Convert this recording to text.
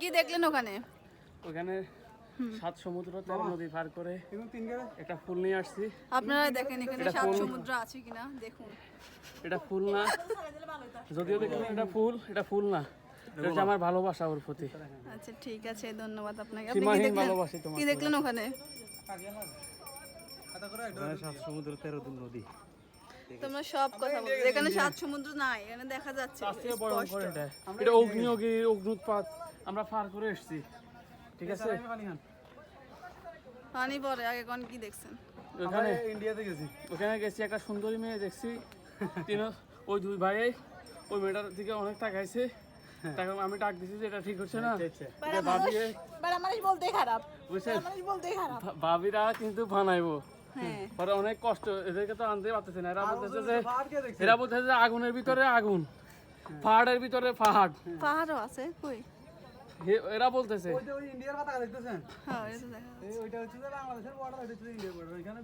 কি দেখলেন ওখানে? ওখানে 7 সমুদ্র 13 নদী পার করে একটা ফুল নিয়ে আসছি। আপনারা দেখেন এখানে 7 সমুদ্র আছে কিনা দেখুন। এটা ফুল না, যদিও দেখেন এটা ফুল না, এটা হচ্ছে আমার ভালোবাসা ওর প্রতি। আচ্ছা ঠিক আছে, ধন্যবাদ আপনাকে। আপনি কি সীমাহীন দেখলেন? ভালোবাসি তোমাকে। কি দেখলেন ওখানে? 7 সমুদ্র 13 নদী। তোমরা সব কথা বলো, এখানে 7 সমুদ্র নাই, এখানে দেখা যাচ্ছে স্পষ্ট। এটা অগ্নিগিরি অগ্নুৎপাত আমরা পার করে এসেছি, ঠিক আছে? পানি পরে আগে কোন কি দেখছেন? ওখানে ইন্ডিয়াতে গেছি, ওখানে গেছি, একটা সুন্দরী মেয়ে দেখছি। ওই দুই ভাই ওই মেয়েটার দিকে অনেক তাকাইছে, তাকে আমি ডাক দিছি যে এটা ঠিক হচ্ছে না। ভাবিরা কিন্তু বানাইবো, পরে অনেক কষ্ট, এদেরকে তো আনতে পারতেছে না। এরা বলতেছে যে আগুনের ভিতরে আগুন, পাহাড়ের ভিতরে পাহাড়। পাহাড়ও আছে কই? এরা বলতেছে ইন্ডিয়ার কথা দেখতেছেন? হ্যাঁ, এটা তো দেখা যাচ্ছে। ওইটা হচ্ছে বাংলাদেশের বর্ডার, এটা হচ্ছে ইন্ডিয়ার বর্ডার। এখানে